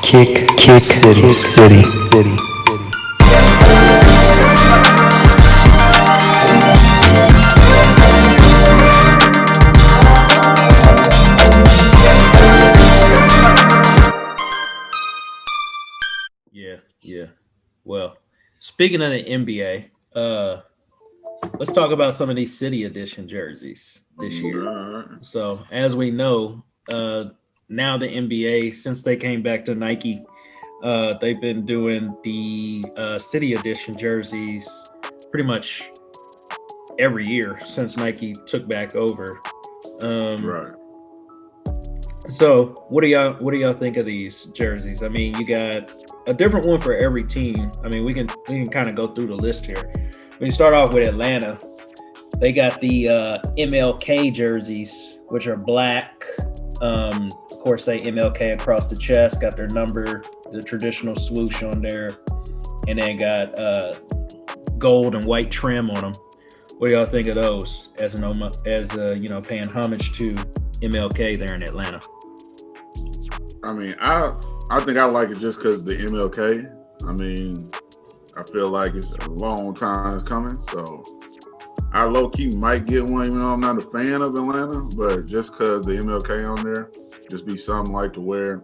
Kick City. Yeah. Well, speaking of the NBA, let's talk about some of these City Edition jerseys this year. So, as we know, now the NBA, since they came back to Nike, they've been doing the City Edition jerseys pretty much every year since Nike took back over. Right. So, what do y'all think of these jerseys? I mean, you got a different one for every team. I mean, we can kind of go through the list here. We start off with Atlanta. They got the MLK jerseys, which are black. Of course, they MLK across the chest, got their number, the traditional swoosh on there, and then got gold and white trim on them. What do y'all think of those as paying homage to MLK there in Atlanta? I mean, I think I like it just because the MLK. I mean, I feel like it's a long time it's coming, so I low-key might get one, even though I'm not a fan of Atlanta, but just because the MLK on there, just be something like to wear.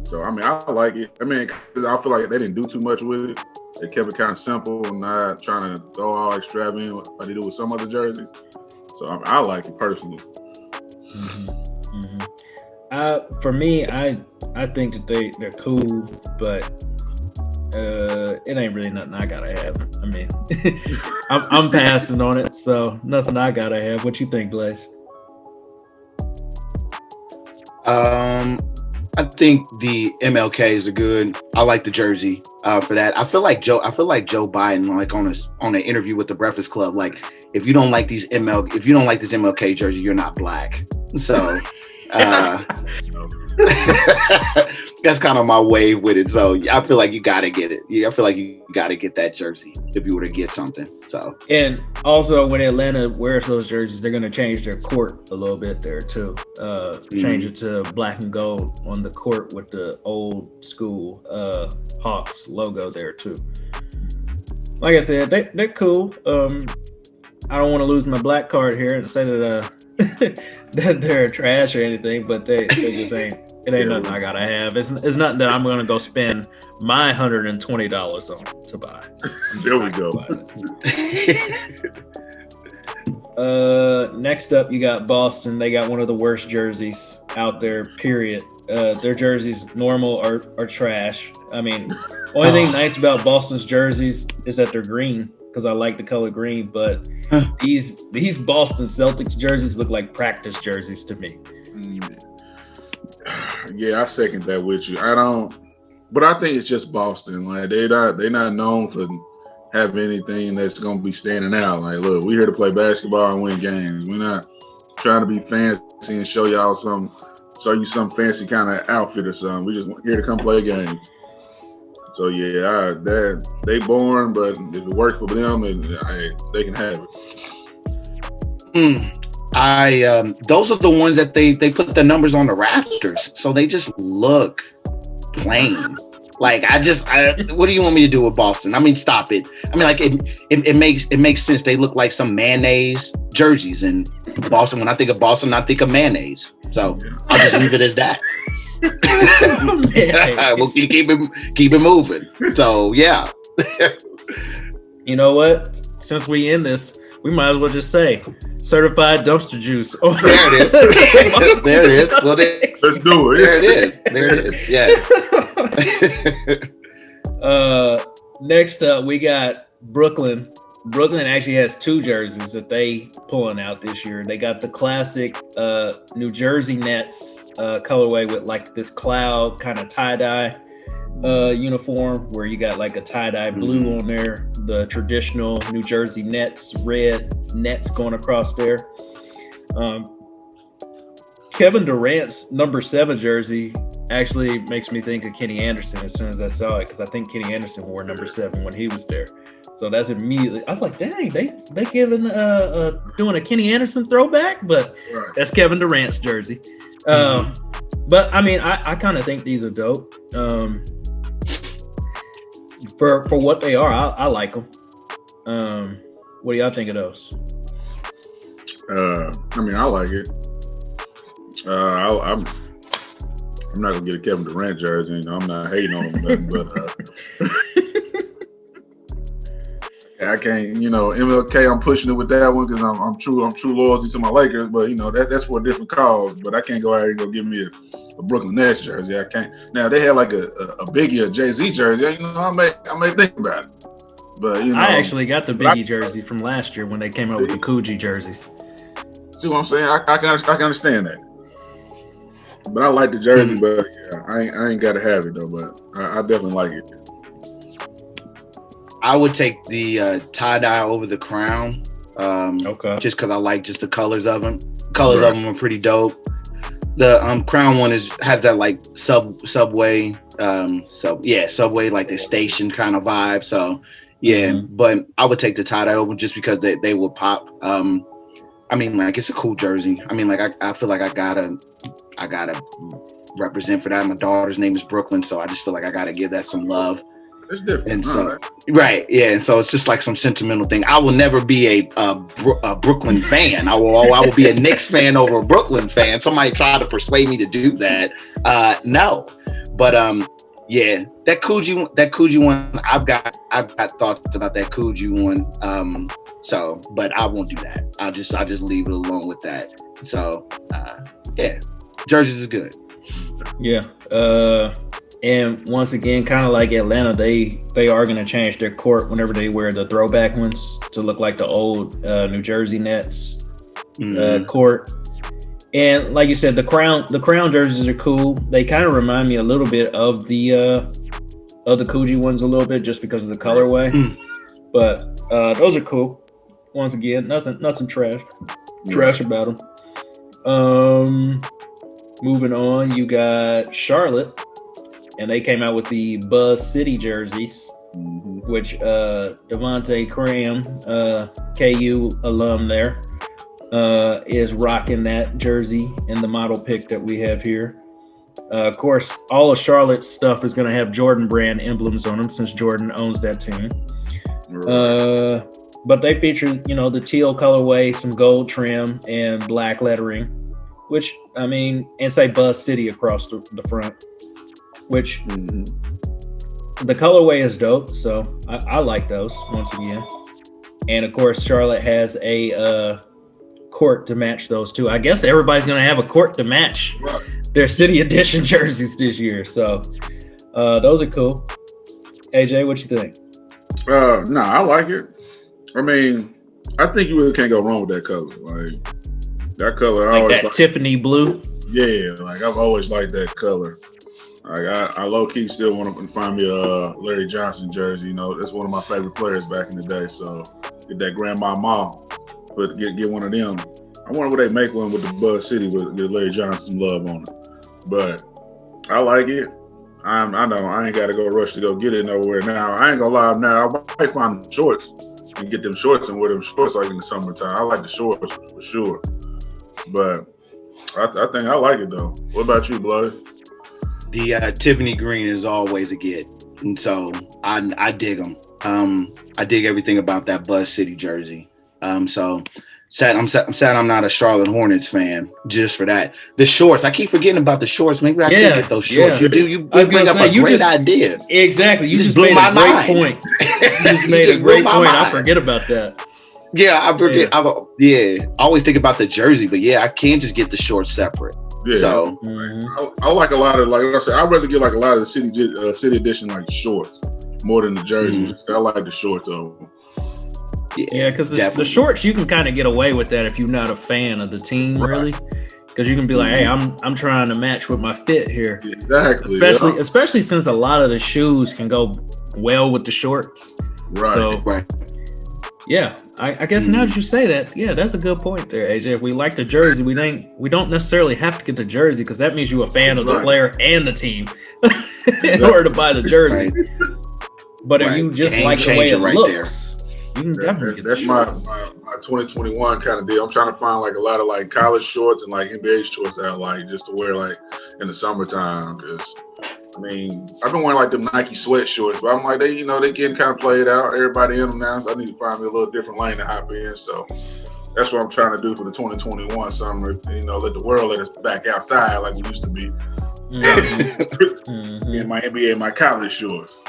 So, I mean, I like it. I mean, 'cause I feel like they didn't do too much with it. They kept it kind of simple and not trying to throw all extravagant like they do with some other jerseys. So, I like it personally. For me, I think that they're cool, but it ain't really nothing I gotta have. I mean, I'm passing on it, so nothing I gotta have. What you think, Blaze? I think the MLKs are good. I like the jersey for that. I feel like Joe Biden, like on an interview with the Breakfast Club, like if you don't like this MLK jersey, you're not black. So that's kind of my way with it. So I feel like you gotta get it. Yeah, I feel like you gotta get that jersey if you were to get something. So, and also when Atlanta wears those jerseys, they're gonna change their court a little bit there too. Change it to black and gold on the court with the old school Hawks logo there too. Like I said, they're cool. I don't want to lose my black card here and say that that they're trash or anything, but they just ain't. It ain't nothing I gotta have. It's nothing that I'm gonna go spend my $120 on to buy. There we go. Next up, you got Boston. They got one of the worst jerseys out there. Period. Their jerseys, normal, are trash. I mean, only thing nice about Boston's jerseys is that they're green, because I like the color green, but these Boston Celtics jerseys look like practice jerseys to me. Yeah, I second that with you. But I think it's just Boston. Like they're not known for having anything that's gonna be standing out. Like, look, we're here to play basketball and win games. We're not trying to be fancy and show you some fancy kind of outfit or something. We just here to come play games. So yeah, they born, but if it works for them, they can have it. Those are the ones that they put the numbers on the rafters, so they just look plain. Like what do you want me to do with Boston? I mean, stop it. I mean, like it makes sense. They look like some mayonnaise jerseys in Boston. When I think of Boston, I think of mayonnaise. So I'll just leave it as that. We'll keep it moving. So yeah. You know what? Since we in this, we might as well just say certified dumpster juice. Oh, there it is. There it is. Well, let's do it. There it is. Yes. Next up, we got Brooklyn. Brooklyn actually has two jerseys that they pulling out this year. They got the classic New Jersey Nets colorway with like this cloud kind of tie-dye uniform where you got like a tie-dye blue on there, the traditional New Jersey Nets red nets going across there. Kevin Durant's number 7 jersey actually makes me think of Kenny Anderson as soon as I saw it, because I think Kenny Anderson wore number 7 when he was there. So that's immediately, I was like, dang, they giving doing a Kenny Anderson throwback, but that's Kevin Durant's jersey. But I mean, I kind of think these are dope. For what they are, I like them. What do y'all think of those? I mean, I like it. I'm not gonna get a Kevin Durant jersey. You know, I'm not hating on him, but I can't. You know, MLK, I'm pushing it with that one because I'm true loyalty to my Lakers. But you know, that's for a different cause. But I can't go out here and go give me a Brooklyn Nets jersey. I can't. Now they had like a Biggie or Jay-Z jersey. You know, I may think about it. But you know, I actually got the Biggie jersey from last year when they came out with the Coogee jerseys. See what I'm saying? I can understand that. But I like the jersey, but yeah, I ain't got to have it though. But I definitely like it. I would take the tie-dye over the crown. Okay. Just because I like just the colors of them. Colors of them are pretty dope. The crown one has that like subway, subway, like the station kind of vibe. So yeah, but I would take the tie-dye over just because they would pop. I mean, like, it's a cool jersey. I mean, like, I feel like I gotta represent for that. My daughter's name is Brooklyn, so I just feel like I gotta give that some love. It's different. And so, right, yeah. And so it's just like some sentimental thing. I will never be a Brooklyn fan. I will be a Knicks fan over a Brooklyn fan. Somebody tried to persuade me to do that. No, but yeah, that Coogee one. I've got thoughts about that Coogee one. So, but I won't do that. I'll just leave it alone with that. So, yeah, jerseys is good. Yeah. And once again, kind of like Atlanta, they are going to change their court whenever they wear the throwback ones to look like the old New Jersey Nets court. And like you said, the crown jerseys are cool. They kind of remind me a little bit of the Coogee ones a little bit, just because of the colorway. But those are cool. Once again, nothing trash about them. Moving on, you got Charlotte, and they came out with the Buzz City jerseys, which Devontae Graham, KU alum there, is rocking that jersey in the model pick that we have here. Of course, all of Charlotte's stuff is going to have Jordan brand emblems on them since Jordan owns that team. But they feature, you know, the teal colorway, some gold trim, and black lettering, which, I mean, and say Buzz City across the front, which the colorway is dope. So I like those once again. And of course, Charlotte has a court to match those too. I guess everybody's going to have a court to match their City Edition jerseys this year. So those are cool. AJ, what you think? No, I like it. I mean, I think you really can't go wrong with that color. Like that color, like that Tiffany blue. Yeah, like I've always liked that color. Like I low key still want to find me a Larry Johnson jersey. You know, that's one of my favorite players back in the day. So get that Grandma Ma, but get one of them. I wonder what they make one with the Buzz City with Larry Johnson love on it. But I like it. I know I ain't got to go rush to go get it nowhere now. I ain't gonna lie. Now I might find them shorts and get them shorts and wear them shorts like in the summertime. I like the shorts for sure. But I think I like it though. What about you, Blood? The Tiffany green is always a get, and so I dig them. I dig everything about that Buzz City jersey. So sad I'm not a Charlotte Hornets fan just for that. The shorts, I keep forgetting about the shorts. Maybe I could get those shorts. Yeah. You bring up a great idea. Exactly. You just blew made my a great mind. point. You just made a great point. I forget about that. Yeah, I forget. I always think about the jersey, but yeah, I can't just get the shorts separate. Yeah. So I like a lot of, like I said, I'd rather get like a lot of the City Edition like shorts more than the jerseys. I like the shorts of them. Yeah, because the shorts, you can kind of get away with that if you're not a fan of the team, really. Because you can be like, hey, I'm trying to match with my fit here. Exactly. Especially since a lot of the shoes can go well with the shorts. Right. So, yeah, I guess now that you say that, yeah, that's a good point there, AJ. If we like the jersey, we don't necessarily have to get the jersey because that means you're a fan of the player and the team in order to buy the jersey. But if you just like the way it looks, You can definitely get That's the my shorts. 2021 kind of deal. I'm trying to find like a lot of like college shorts and like NBA shorts that I like just to wear like in the summertime. Because I mean, I've been wearing like them Nike sweat shorts, but I'm like they getting kind of played out. Everybody in them now, so I need to find me a little different lane to hop in. So that's what I'm trying to do for the 2021 summer. Let the world let us back outside like we used to be. In my NBA and my college shorts.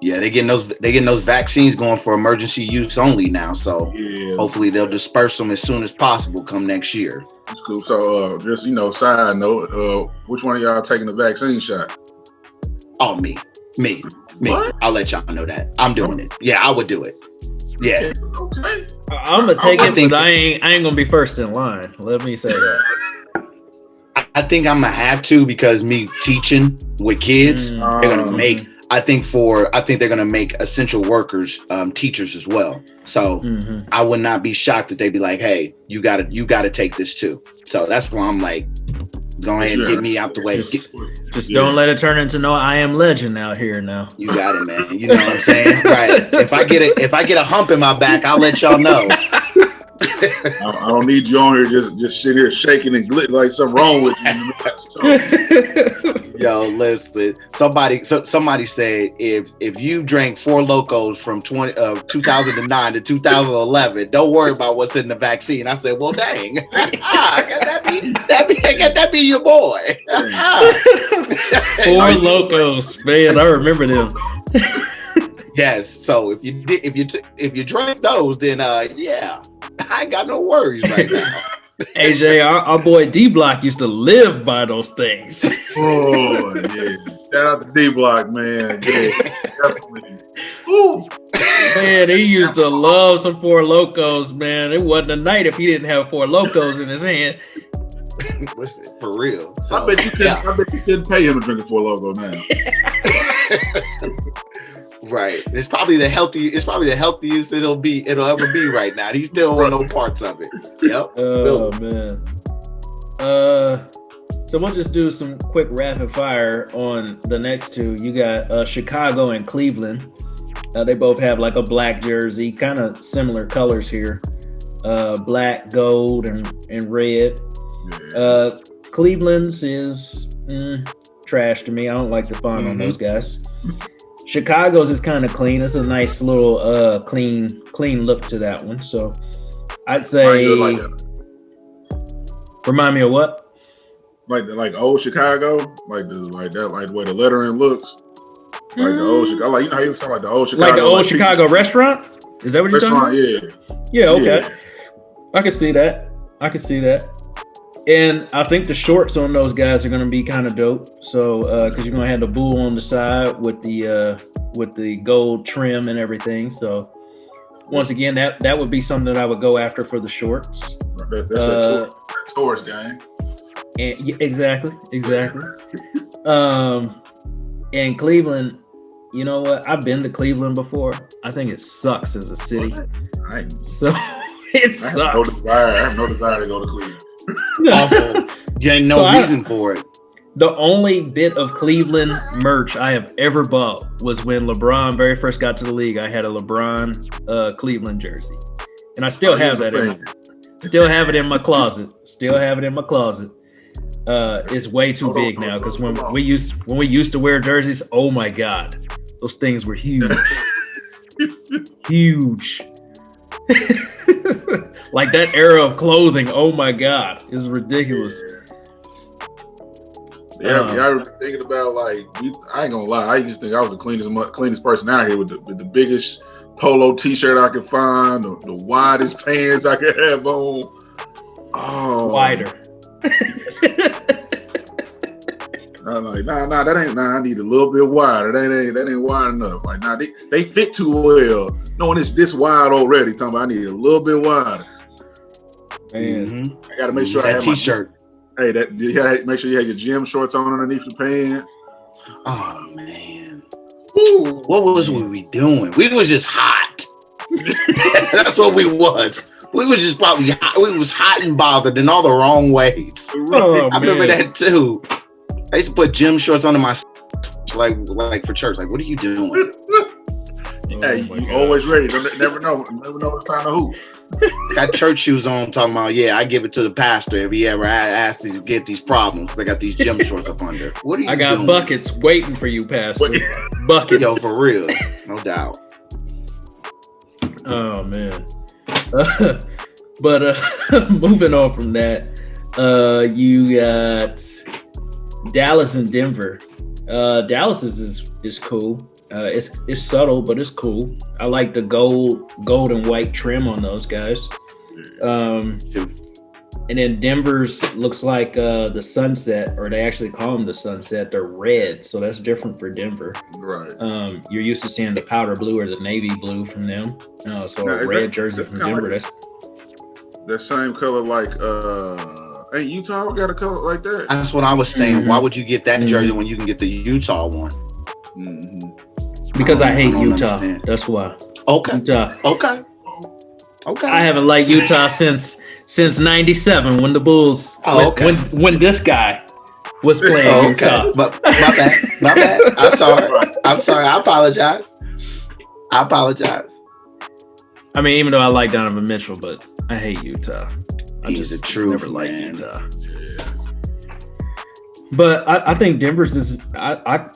Yeah, they getting those vaccines going for emergency use only now. So hopefully they'll disperse them as soon as possible come next year. That's cool. So just side note, which one of y'all taking the vaccine shot? Oh, me. What? I'll let y'all know that. I'm doing it. Yeah, I would do it. Yeah. Okay. I'm gonna take it, but I ain't gonna be first in line. Let me say that. I think I'm gonna have to because me teaching with kids, they're gonna make. I think they're gonna make essential workers teachers as well. So I would not be shocked that they'd be like, "Hey, you gotta take this too." So that's why I'm like, go ahead and get me out the way. Just don't let it turn into no I Am Legend out here now. You got it, man. You know what I'm saying? Right. If I get a hump in my back, I'll let y'all know. I don't need you on here just sit here shaking and glitting like something wrong with you. Yo, listen. Somebody said if you drank Four Locos from 2009 to 2011, don't worry about what's in the vaccine. I said, well, dang, that be your boy. Four Locos, man. I remember them. Yes. So if you drank those, then yeah, I ain't got no worries right now. AJ, our boy D Block used to live by those things. Oh yeah, shout out to D Block, man. Yeah, definitely. Ooh. Man, he used to love some Four Locos, man. It wasn't a night if he didn't have Four Locos in his hand. Listen, for real. So, I bet you couldn't pay him to drink a Four Loko now. Right. It's probably the healthiest it'll ever be right now. He still want no parts of it. Yep. Oh man. So we'll just do some quick rapid fire on the next two. You got Chicago and Cleveland. They both have like a black jersey, kind of similar colors here. Black, gold, and red. Cleveland's is trash to me. I don't like the font on those guys. Chicago's is kind of clean. It's a nice little clean look to that one. So I'd say remind me of what? Like old Chicago, like the way the lettering looks. Like the old Chicago, like how you talking about the old Chicago. Like the old Chicago restaurant? Is that what you're talking about? Yeah, okay. Yeah. I can see that. And I think the shorts on those guys are going to be kind of dope. So, because you're going to have the bull on the side with the gold trim and everything. So, once again, that would be something that I would go after for the shorts. That's that Taurus gang. And exactly. And Cleveland, you know what? I've been to Cleveland before. I think it sucks as a city. So it sucks. I have no desire to go to Cleveland. Awful. You ain't no reason for it. The only bit of Cleveland merch I have ever bought was when LeBron very first got to the league. I had a LeBron Cleveland jersey, and I still have that. Still have it in my closet. It's way too big now because when we used to wear jerseys, oh my god, those things were huge, huge. Like that era of clothing, oh my god, is ridiculous. Yeah, I was thinking about I ain't gonna lie, I used to think I was the cleanest person out here with the biggest polo T-shirt I could find, the widest pants I could have on. Oh, wider. I'm like, nah, that ain't. Nah, I need a little bit wider. That ain't wide enough. Like, nah, they fit too well. Knowing it's this wide already, talking about I need a little bit wider. Man, I gotta make sure that I have T-shirt. You gotta make sure you have your gym shorts on underneath your pants. Oh man, ooh, what was we doing? We was just hot. That's what we was. We was just probably hot. We was hot and bothered in all the wrong ways. Oh, I remember that too. I used to put gym shorts under my like for church. Like, what are you doing? Hey, my you God. always ready. Never know the time to hoop. Got church shoes on, talking about, yeah, I give it to the pastor if he ever asks to get these problems. I got these gym shorts up under. What are you I got doing? buckets waiting for you, Pastor. Buckets. Yo, for real. No doubt. Oh man. But moving on from that, you got Dallas and Denver. Dallas is cool. It's subtle, but it's cool. I like the gold and white trim on those guys. And then Denver's looks like the sunset, or they actually call them the sunset. They're red, so that's different for Denver. Right. You're used to seeing the powder blue or the navy blue from them. So now, a red jersey from Denver. Like that same color, like hey, Utah got a color like that. That's what I was saying. Mm-hmm. Why would you get that jersey when you can get the Utah one? Mm-hmm. Because I hate don't Utah. understand. That's why. Okay. Utah. Okay. I haven't liked Utah since '97 when the Bulls. When this guy was playing Utah. My bad. I'm sorry. I apologize. I mean, even though I like Donovan Mitchell, but I hate Utah. He's the truth, never liked man. Utah. But I think Denver's is. I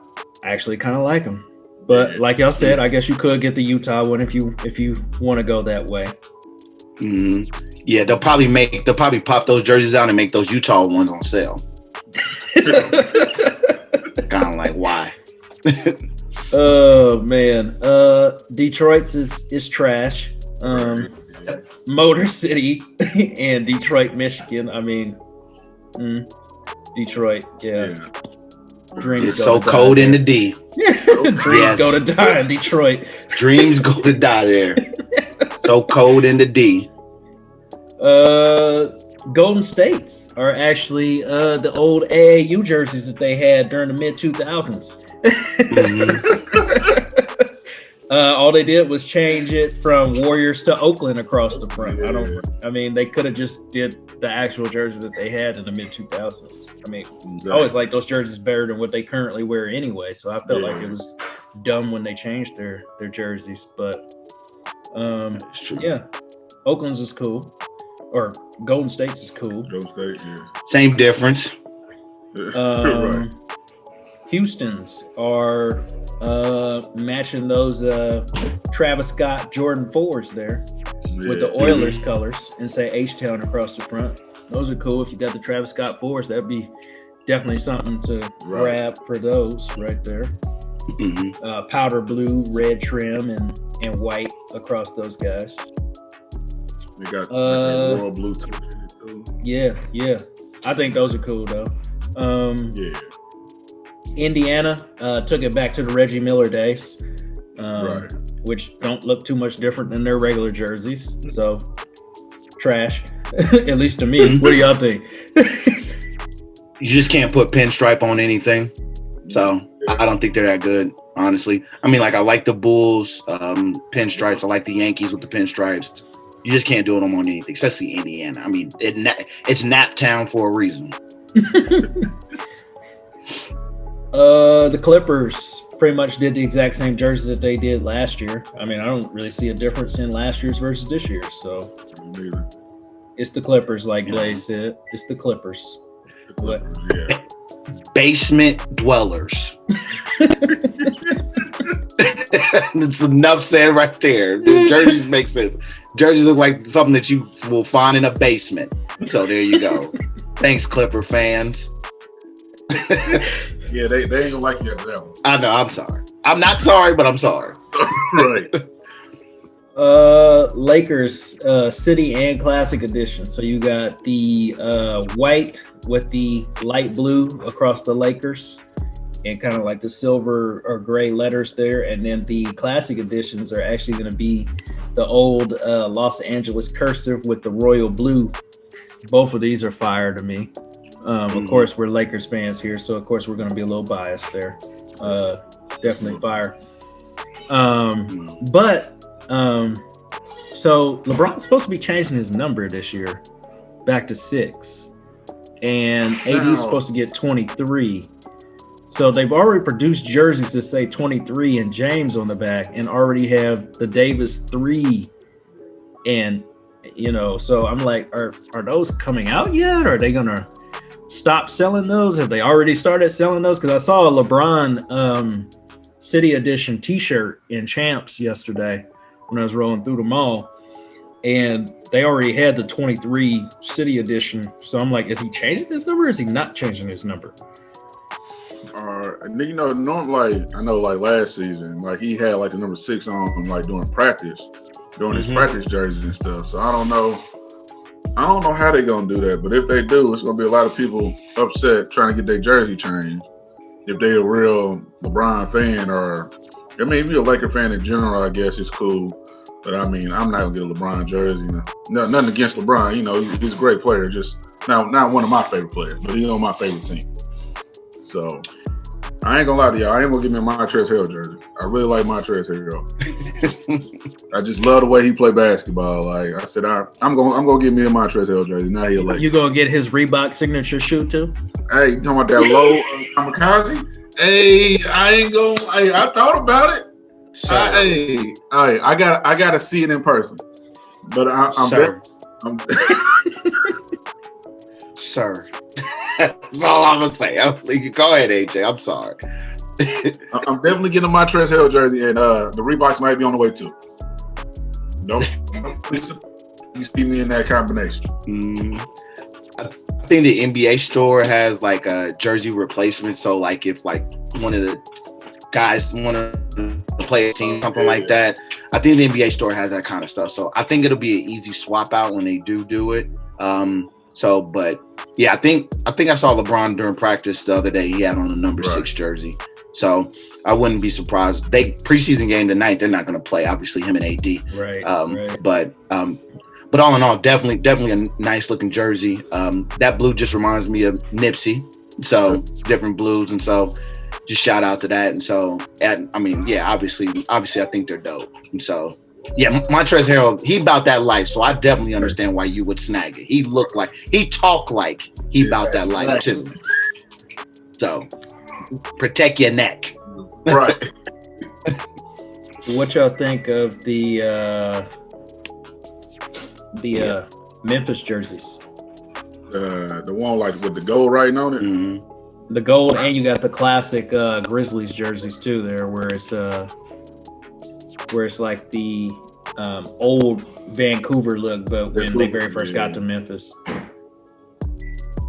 actually kind of like them. But like y'all said, I guess you could get the Utah one if you want to go that way. Mm-hmm. Yeah, they'll probably pop those jerseys out and make those Utah ones on sale. Kind of like why? Oh man, Detroit's is trash. Motor City and Detroit, Michigan. I mean, Detroit, yeah. Dreams It's so cold in the D. Dreams go to die in Detroit. Dreams go to die there. So cold in the D. Golden States are actually the old AAU jerseys that they had during the mid 2000s. All they did was change it from Warriors to Oakland across the front. I mean, they could have just did the actual jersey that they had in the mid 2000s. I mean, I always like those jerseys better than what they currently wear anyway. So I felt like it was dumb when they changed their jerseys. But yeah, Oakland's is cool, or Golden State's is cool. Golden State, yeah. Same difference. Right. Houston's are matching those Travis Scott Jordan 4s there with the Oilers colors and say H-Town across the front. Those are cool. If you got the Travis Scott 4s, that'd be definitely something to grab for those right there. Powder blue, red trim, and white across those guys. They got royal blue touch in it too. Yeah. I think those are cool though. Indiana took it back to the Reggie Miller days, which don't look too much different than their regular jerseys. So, trash, at least to me. What do y'all think? You just can't put pinstripe on anything. So, I don't think they're that good, honestly. I mean, like, I like the Bulls pinstripes. I like the Yankees with the pinstripes. You just can't do them on anything, especially Indiana. I mean, it's Nap Town for a reason. The Clippers pretty much did the exact same jersey that they did last year. I mean, I don't really see a difference in last year's versus this year. So it's the Clippers, like Blaze said. It's the Clippers. Basement dwellers. It's enough said right there. The jerseys make sense. Jerseys look like something that you will find in a basement. So there you go. Thanks, Clipper fans. Yeah, they ain't gonna like you after that one. I know. I'm sorry. I'm not sorry, but I'm sorry. Right. Lakers City and Classic Edition. So you got the white with the light blue across the Lakers and kind of like the silver or gray letters there. And then the Classic Editions are actually going to be the old Los Angeles cursive with the royal blue. Both of these are fire to me. Of course, we're Lakers fans here, so of course we're going to be a little biased there. Definitely fire. So LeBron's supposed to be changing his number this year back to 6, and AD's supposed to get 23. So they've already produced jerseys that say 23 and James on the back, and already have the Davis 3. And so I'm like, are those coming out yet? Or are they gonna stop selling those? Have they already started selling those? Because I saw a LeBron City Edition T-shirt in Champs yesterday when I was rolling through the mall, and they already had the 23 City Edition. So I'm like, is he changing his number? Or is he not changing his number? Normally, I know, like last season, like he had like a number 6 on, like during practice, doing his practice jerseys and stuff. So I don't know how they're gonna do that. But if they do, it's gonna be a lot of people upset trying to get their jersey changed. If they're a real LeBron fan, or I mean, if you're a Laker fan in general, I guess it's cool. But I mean, I'm not gonna get a LeBron jersey. Nothing against LeBron. He's a great player. Just not one of my favorite players, but he's on my favorite team. So I ain't gonna lie to y'all. I ain't gonna give me a Montrezl Harrell jersey. I really like Montrezl Harrell. I just love the way he play basketball. Like I said, I'm gonna give me a Montrezl Harrell jersey. Now he'll like. You gonna get his Reebok signature shoe too? Hey, you talking about that low kamikaze? Hey, I thought about it. I gotta see it in person. But I'm Sir. That's all I'm gonna say. Go ahead, AJ. I'm sorry. I'm definitely getting my Montrezl Harrell jersey, and the Reeboks might be on the way too. Don't you see me in that combination. I think the NBA store has like a jersey replacement. So like if like one of the guys want to play a team, something like that, I think the NBA store has that kind of stuff. So I think it'll be an easy swap out when they do it. But yeah, I think I saw LeBron during practice the other day. He had on a number 6 jersey. So I wouldn't be surprised. Preseason game tonight, they're not going to play. Obviously, him and AD. Right. But all in all, definitely a nice looking jersey. That blue just reminds me of Nipsey. So different blues, and so just shout out to that. And so, obviously, I think they're dope. And so. Yeah, Montrezl Harrell, he about that life, so I definitely understand why you would snag it. He talked like he about that life too. So protect your neck. Right. What y'all think of the Memphis jerseys? The one like with the gold writing on it. The gold, and you got the classic Grizzlies jerseys too there, where it's like the old Vancouver look, but when they very first got to Memphis.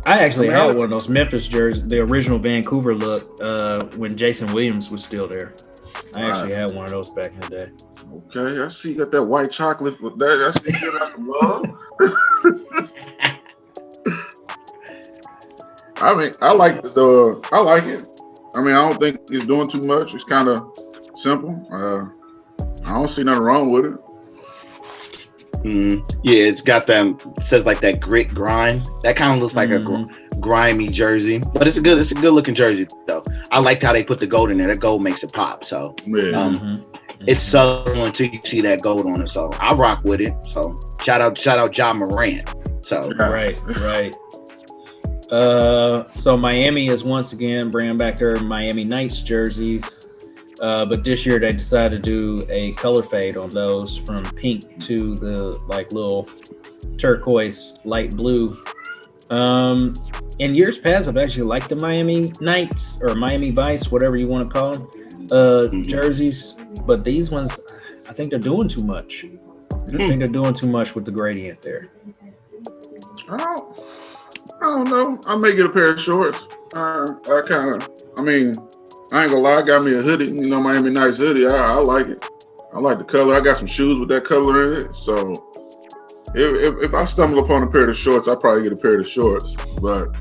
I actually had one of those Memphis jerseys, the original Vancouver look, when Jason Williams was still there. I actually had one of those back in the day. Okay, I see you got that white chocolate with that. I see you got some love. I mean, I like it. I mean, I don't think it's doing too much. It's kind of simple. I don't see nothing wrong with it. Yeah, it's got them. It says like that grit grind. That kind of looks like a grimy jersey, but it's a good looking jersey though. I liked how they put the gold in there. That gold makes it pop. So it's subtle until you see that gold on it. So I rock with it. So shout out Ja Morant. So right. So Miami is once again bringing back their Miami Knights jerseys. But this year they decided to do a color fade on those from pink to the like little turquoise light blue. In years past, I've actually liked the Miami Knights or Miami Vice, whatever you want to call them, jerseys. But these ones, I think they're doing too much. I think they're doing too much with the gradient there. I don't know. I may get a pair of shorts. I ain't gonna lie, I got me a hoodie, Miami Nice hoodie. I like it. I like the color. I got some shoes with that color in it. So if I stumble upon a pair of shorts, I'll probably get a pair of shorts. But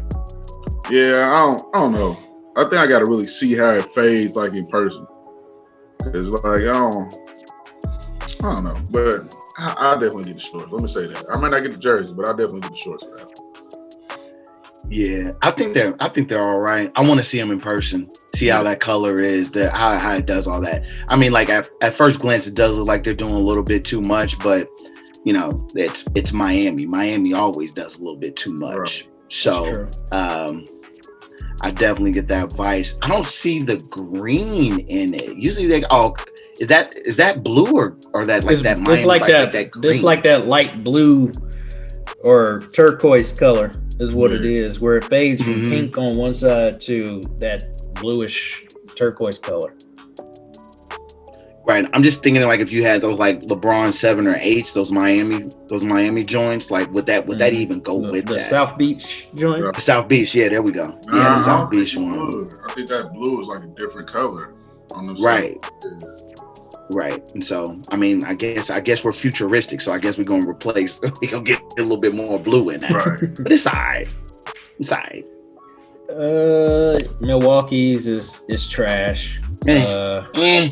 yeah, I don't know. I think I gotta really see how it fades like in person. It's like I don't know. But I'll definitely get the shorts. Let me say that. I might not get the jersey, but I'll definitely get the shorts for that. Yeah, I think they're all right. I want to see them in person, see how that color is, how it does all that. I mean, like at first glance, it does look like they're doing a little bit too much, but it's Miami. Miami always does a little bit too much. Right. So, I definitely get that vice. I don't see the green in it. Usually they is that blue or that like that Miami it's like vice, that green? it's like that light blue or turquoise color is what it is, where it fades from pink on one side to that bluish turquoise color. Right. I'm just thinking like if you had those like LeBron 7 or 8s, those Miami joints, like would that even go with the that? South Beach joint? The South Beach, yeah, there we go. Yeah, the South Beach one. I think that blue is like a different color on the right. Right. And so I mean, I guess we're futuristic, so I guess we're gonna get a little bit more blue in that. Right. But it's all right. It's all right. Milwaukee's is trash. We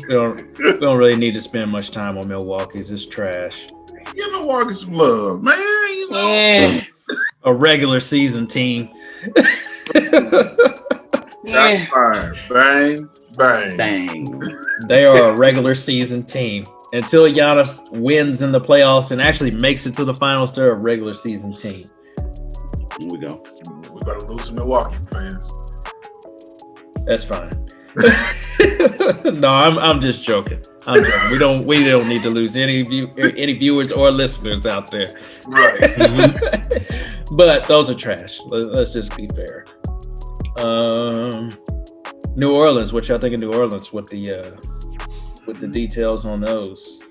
don't really need to spend much time on Milwaukee's. It's trash. Give Milwaukee some love, man. You know, a regular season team. That's fine. Bang, bang, bang. They are a regular season team until Giannis wins in the playoffs and actually makes it to the finals. They're a regular season team. Here we go. We better lose some Milwaukee fans. That's fine. No, I'm just joking. I'm joking. We don't need to lose any viewers or listeners out there. Right. But those are trash. Let's just be fair. New Orleans. What y'all think of New Orleans with the details on those?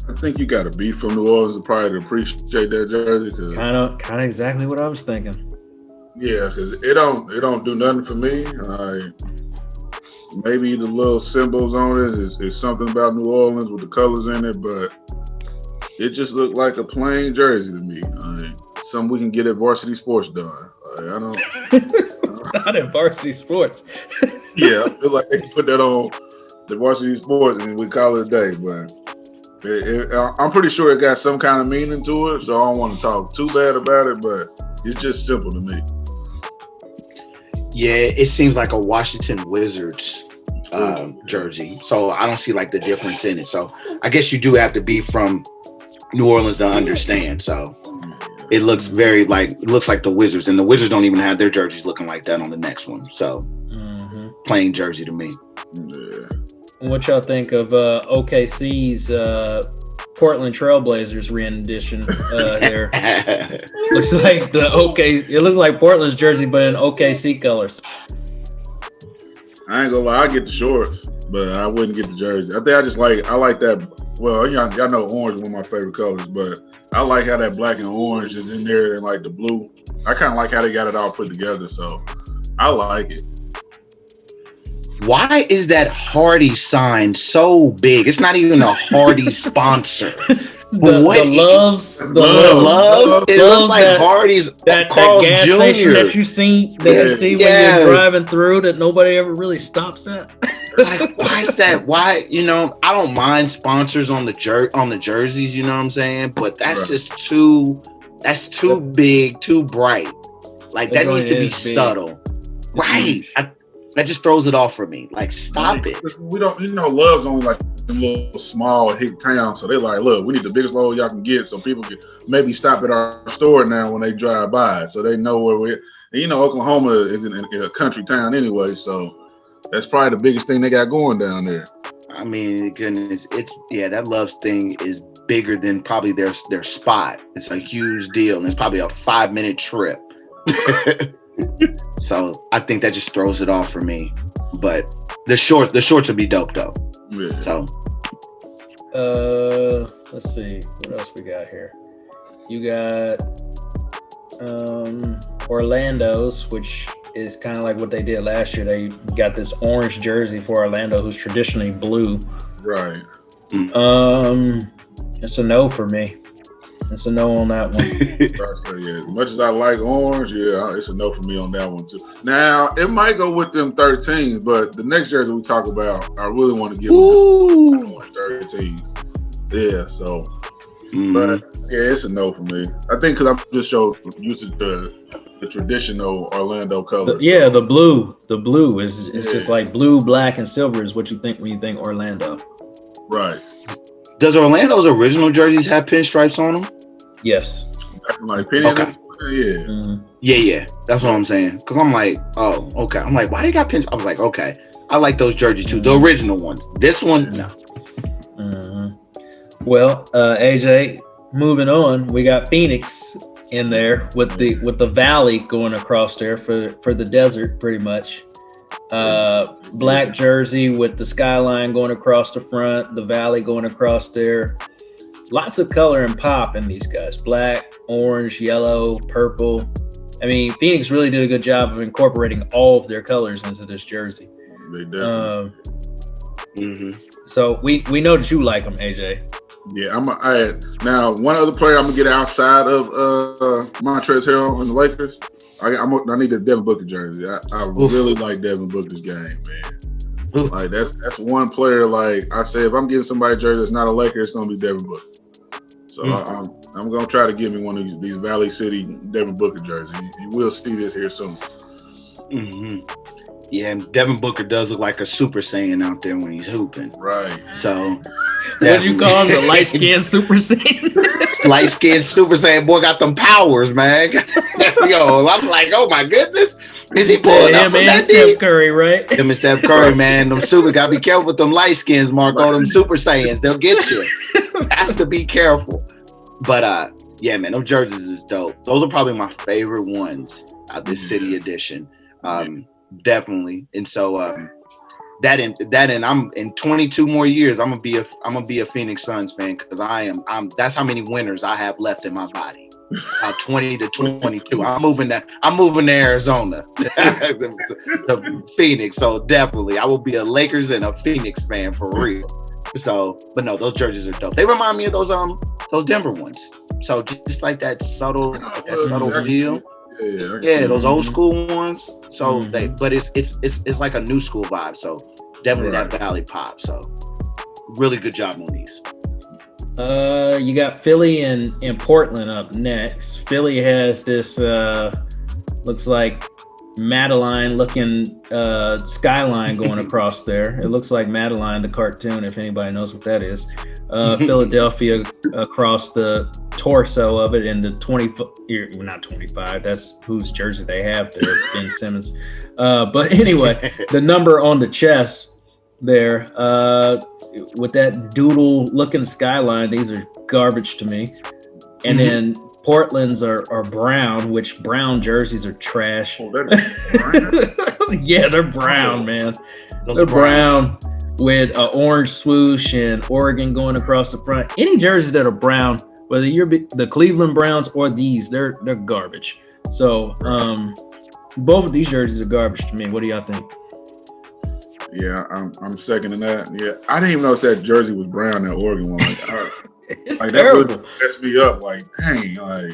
I think you got to be from New Orleans to probably appreciate that jersey. Kind of exactly what I was thinking. Yeah, because it don't do nothing for me. Maybe the little symbols on it is something about New Orleans with the colors in it, but it just looked like a plain jersey to me. Something we can get at Varsity Sports done. I don't. Not at Varsity Sports. Yeah, I feel like they can put that on the Varsity Sports and we call it a day. But I'm pretty sure it got some kind of meaning to it, so I don't want to talk too bad about it. But it's just simple to me. Yeah, it seems like a Washington Wizards jersey, so I don't see like the difference in it. So I guess you do have to be from New Orleans to understand. So it looks like the Wizards, and the Wizards don't even have their jerseys looking like that on the next one. So plain jersey to me. Yeah. What y'all think of OKC's Portland Trailblazers rendition here? Looks like it looks like Portland's jersey, but in OKC colors. I ain't gonna lie, I get the shorts, but I wouldn't get the jersey. I like that. Well, y'all know orange is one of my favorite colors, but I like how that black and orange is in there and like the blue. I kind of like how they got it all put together, so I like it. Why is that Hardy sign so big? It's not even a Hardy sponsor. The loves. It looks like Hardy's that Carl's gas Jr. station that you see when you're driving through that nobody ever really stops at. Like, why is that? Why, I don't mind sponsors on the jerseys, you know what I'm saying? But that's just too big, too bright. Like that needs to be subtle. Right. That just throws it off for me. Like, stop it. We don't, Love's only like a little small hick town, so they're like, look, we need the biggest logo y'all can get, so people can maybe stop at our store now when they drive by, so they know where we're. And, Oklahoma is in a country town anyway, so that's probably the biggest thing they got going down there. I mean, goodness, that Love's thing is bigger than probably their spot. It's a huge deal, and it's probably a 5-minute trip. So I think that just throws it off for me. But the shorts would be dope though. Yeah. So let's see what else we got here. You got Orlando's, which is kind of like what they did last year. They got this orange jersey for Orlando, who's traditionally blue. Right. It's a no for me. It's a no on that one. As much as I like orange, it's a no for me on that one too. Now, it might go with them 13s, but the next jersey we talk about, I really want to give them 13. Yeah, so. But, it's a no for me. I think because I'm just so used to the traditional Orlando colors. The blue. The blue is just like blue, black, and silver is what you think when you think Orlando. Right. Does Orlando's original jerseys have pinstripes on them? Yes. My opinion. Okay. Yeah. Yeah. That's what I'm saying. Because I'm like, oh, okay. I'm like, why they got pins? I was like, okay. I like those jerseys too. The original ones. This one, no. Well, AJ, moving on, we got Phoenix in there with the valley going across there for the desert, pretty much. Black jersey with the skyline going across the front, the valley going across there. Lots of color and pop in these guys. Black, orange, yellow, purple. I mean, Phoenix really did a good job of incorporating all of their colors into this jersey. They definitely. So we know that you like them, AJ. Yeah, now one other player I'm gonna get outside of Montrezl Harrell and the Lakers. I need a Devin Booker jersey. I really like Devin Booker's game, man. Like that's one player. Like I say, if I'm getting somebody a jersey that's not a Laker, it's gonna be Devin Booker. So I'm gonna try to get me one of these Valley City Devin Booker jerseys. You will see this here soon. Yeah, and Devin Booker does look like a Super Saiyan out there when he's hooping. Right. So, what do you call him? The light-skinned Super Saiyan? Light-skinned Super Saiyan boy got them powers, man. Yo, I'm like, oh my goodness. Is he pulling up from that Steph Curry, right? Him and Steph Curry, man. Them super, gotta be careful with them light skins, Marco. Them Super Saiyans, they'll get you. Has to be careful. But yeah, man, them jerseys is dope. Those are probably my favorite ones out this city edition. Definitely. And so that and I'm in 22 more years, I'm gonna be a Phoenix Suns fan because that's how many winners I have left in my body. 20 to 22. I'm moving to Arizona, to Phoenix. So definitely, I will be a Lakers and a Phoenix fan for real. So, but no, those jerseys are dope. They remind me of those Denver ones. So just like that subtle feel. Yeah, those old school ones. So but it's like a new school vibe. So definitely that Valley pop. So really good job on these. You got Philly and Portland up next. Philly has this looks like Madeline looking skyline going across there. It looks like Madeline the cartoon, if anybody knows what that is. Philadelphia across the torso of it, and the not 25. That's whose jersey they have there, Ben Simmons. But anyway, the number on the chest there. With that doodle looking skyline, these are garbage to me. And then Portland's are brown, which brown jerseys are trash. Oh, brown? Yeah, they're brown, man. They're brown with an orange swoosh and Oregon going across the front. Any jerseys that are brown, whether you're the Cleveland Browns or these, they're garbage. So both of these jerseys are garbage to me. What do y'all think? Yeah, I'm seconding that. Yeah, I didn't even notice that jersey was brown. That Oregon one, it's like terrible. That really messed me up. Like, dang, like,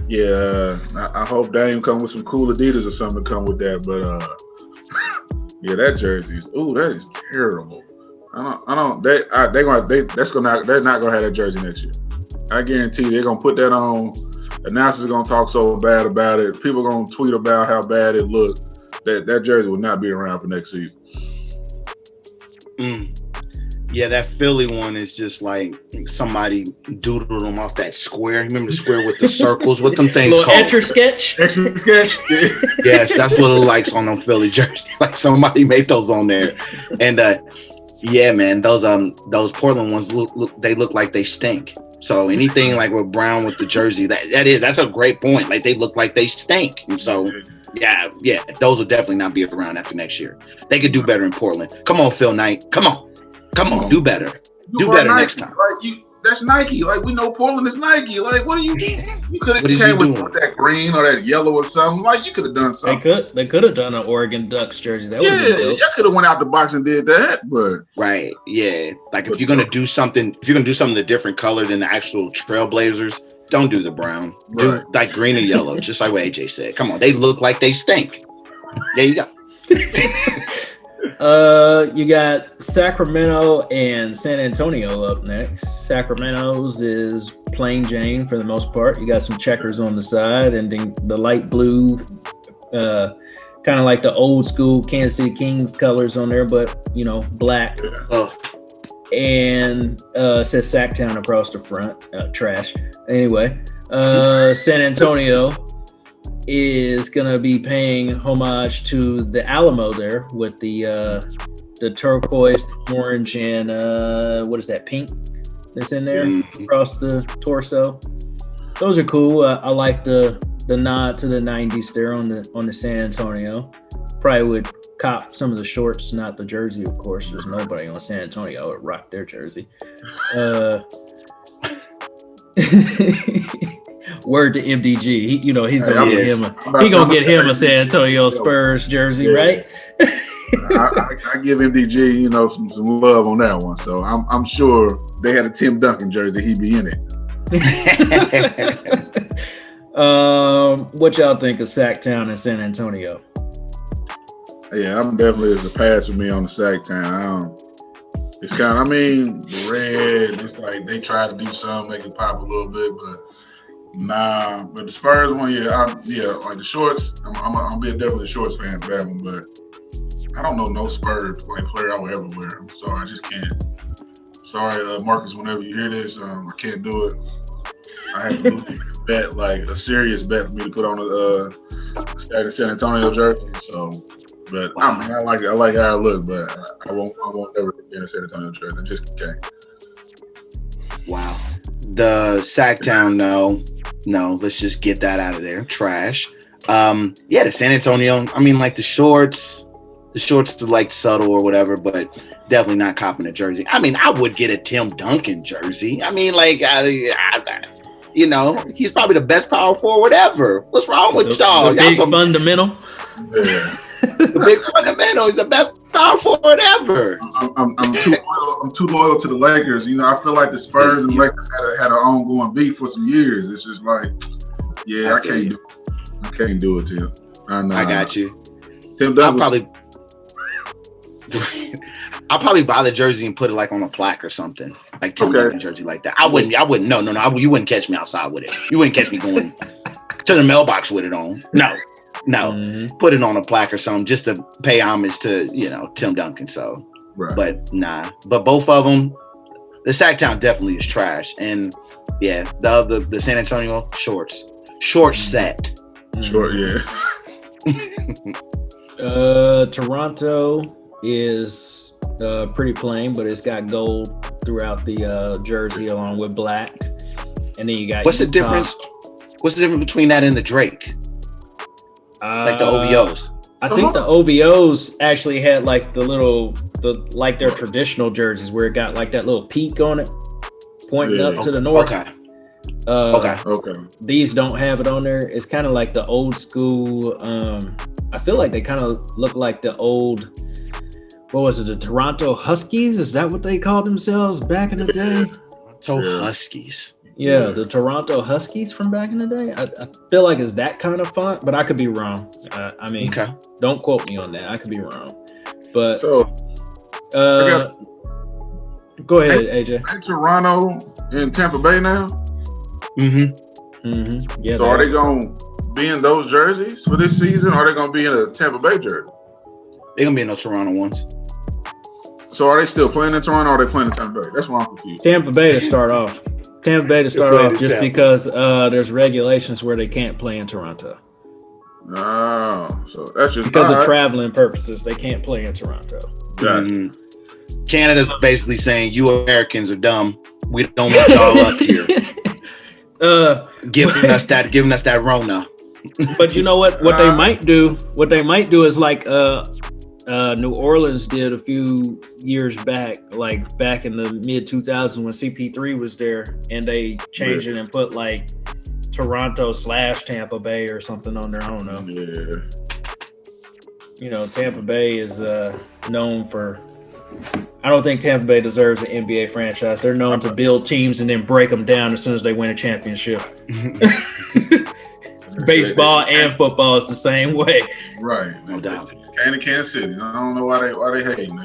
yeah. I hope Dame come with some cool Adidas or something to come with that. But yeah, that jersey that is terrible. They're not gonna have that jersey next year. I guarantee they're gonna put that on. Announcers are gonna talk so bad about it. People are gonna tweet about how bad it looked. That jersey will not be around for next season. Yeah, that Philly one is just like somebody doodled them off that square. Remember the square with the circles? What them things called? Etch-a-sketch? Etch-a-sketch? Yes, that's what it likes on them Philly jerseys. Like somebody made those on there. And yeah, man, those Portland ones look like they stink. So anything like with brown with the jersey, that's a great point. Like they look like they stink. And so yeah, those will definitely not be around after next year. They could do better in Portland. Come on, Phil Knight. Come on, do better. Do better Nike. next time. Like that's Nike. Like we know Portland is Nike. Like what are you? You could have came with that green or that yellow or something. Like you could have done something. They could have done an Oregon Ducks jersey. That y'all could have went out the box and did that. But right, yeah. Like if you're gonna do something, a different color than the actual Trailblazers, don't do the brown. Do like green or yellow, just like what AJ said. Come on, they look like they stink. There you go. You got Sacramento and San Antonio up next. Sacramento's is plain Jane for the most part. You got some checkers on the side, and then the light blue, kind of like the old school Kansas City Kings colors on there, but black. And it says Sacktown across the front. Trash. Anyway, San Antonio is gonna be paying homage to the Alamo there with the turquoise, orange, and what is that, pink that's in there across the torso. Those are cool. I like the nod to the '90s there on the San Antonio. Probably would cop some of the shorts, not the jersey, of course. There's nobody on San Antonio would rock their jersey. Word to MDG. He's gonna get him a San Antonio Spurs jersey, right? I give MDG, some love on that one. So I'm sure they had a Tim Duncan jersey, he'd be in it. What y'all think of Sacktown and San Antonio? Yeah, I'm definitely it's a pass for me on the Sacktown. It's kind of, the red. It's like they try to do something, make it pop a little bit, but nah. But the Spurs one, like the shorts. I'm be definitely a shorts fan for that one, but I don't know no Spurs player I would ever wear. I'm sorry, I just can't. Sorry, Marcus. Whenever you hear this, I can't do it. I have to bet, a serious bet for me to put on a San Antonio jersey. So, but wow. I like it. I like how it looks, but I won't ever get a San Antonio jersey. I just can't. Wow. The Sacktown, no. Let's just get that out of there. Trash. The San Antonio. The shorts. The shorts are subtle or whatever, but definitely not copping a jersey. I would get a Tim Duncan jersey. He's probably the best power forward ever. What's wrong with y'all? The big fundamental. Yeah. The big fundamental. He's the best power forward ever. I'm too loyal to the Lakers. I feel like the Spurs and Lakers had an ongoing beef for some years. It's just I can't do it, Tim. I got you. Tim Duncan. I'll probably buy the jersey and put it on a plaque or something, Tim Duncan jersey like that. I wouldn't. No. You wouldn't catch me outside with it. You wouldn't catch me going to the mailbox with it on. No. Mm-hmm. Put it on a plaque or something just to pay homage to Tim Duncan. So, right. But nah. But both of them, the Sacktown definitely is trash. And yeah, the San Antonio short set. Short, yeah. Toronto is pretty plain, but it's got gold throughout the jersey along with black. And then you got What's the difference between that and the Drake? The OVOs. I think the OVOs actually had their traditional jerseys where it got that little peak on it pointing up to the north. Okay. These don't have it on there. It's kind of like the old school. I feel like they kind of look like the old. What was it? The Toronto Huskies? Is that what they called themselves back in the day? Huskies. Yeah, the Toronto Huskies from back in the day. I feel like it's that kind of font, but I could be wrong. Don't quote me on that. I could be wrong. But go ahead, AJ. Ain't Toronto in Tampa Bay now? Mm-hmm. Yeah. So are they going to be in those jerseys for this season, or are they going to be in a Tampa Bay jersey? They're going to be in those Toronto ones. So are they still playing in Toronto, or are they playing in Tampa Bay? That's why I'm confused. Tampa Bay to start off. Just because there's regulations where they can't play in Toronto. Oh, so that's just because of traveling purposes. They can't play in Toronto. Canada's basically saying you Americans are dumb. We don't want y'all up here. Giving us that Rona. But you know what? What they might do is New Orleans did a few years back, back in the mid 2000s when CP3 was there, and they changed it and put Toronto / Tampa Bay or something on there. I don't know. Yeah. Tampa Bay is known for. I don't think Tampa Bay deserves an NBA franchise. They're known to build teams and then break them down as soon as they win a championship. Baseball and football is the same way. Right. No doubt. Kansas City. I don't know why they hating.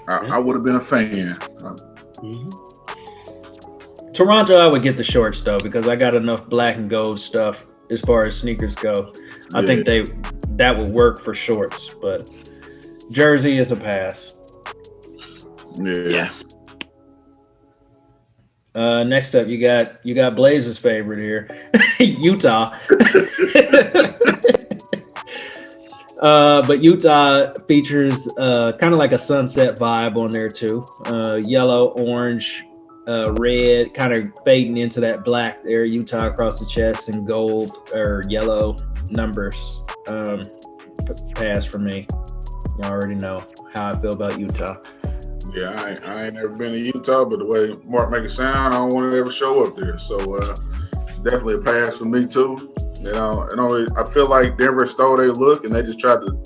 I would have been a fan. Toronto, I would get the shorts though because I got enough black and gold stuff as far as sneakers go. I think that would work for shorts, but jersey is a pass. Yeah. Next up, you got Blaze's favorite here, Utah. But Utah features kind of like a sunset vibe on there too. Yellow, orange, red, kind of fading into that black there. Utah across the chest and gold or yellow numbers. Pass for me. You already know how I feel about Utah. Yeah, I ain't never been to Utah, but the way Mark make it sound, I don't want to ever show up there. So definitely a pass for me too. You know, I feel like Denver stole their look, and they just tried to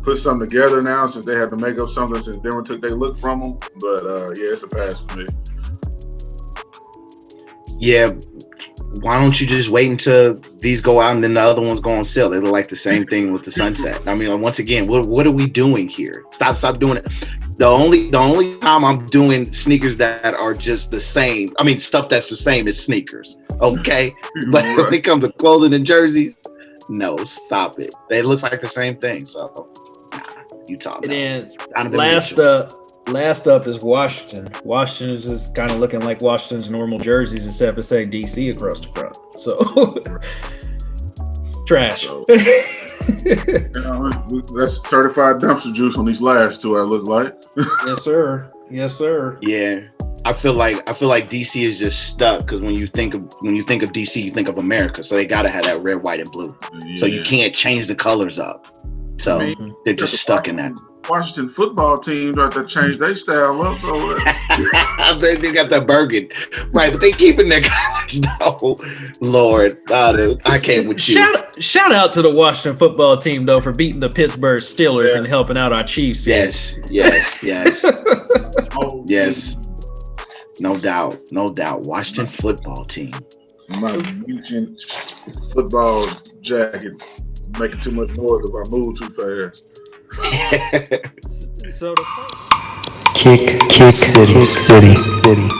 put something together now since they had to make up something since Denver took their look from them. But yeah, it's a pass for me. Yeah, why don't you just wait until these go out and then the other ones go on sale? They look like the same thing with the sunset. I mean, once again, what are we doing here? Stop doing it. The only time I'm doing sneakers that are just the same, I mean, stuff that's the same is sneakers. Okay, but Right. when it comes to clothing and jerseys, no, stop it. They look like the same thing. So, Utah. And then Donovan last Mitchell. last up is Washington. Washington's is kind of looking like Washington's normal jerseys, except it say DC across the front. So trash. So, you know, that's certified dumpster juice on these last two. I look like. Yes, sir. Yes, sir. Yeah, I feel like DC is just stuck because when you think of DC, you think of America, so they gotta have that red, white, and blue. Yeah. So you can't change the colors up. So I mean, they're just stuck in that. Washington football team tried to change their style up. So they got that burgundy, right? But they keeping their colors though. Lord, I can't with you. Shout out to the Washington football team though for beating the Pittsburgh Steelers and helping out our Chiefs. Yes. oh, Yes. No doubt. Washington football team. My ancient football jacket making too much noise if I move too fast. So Kick City.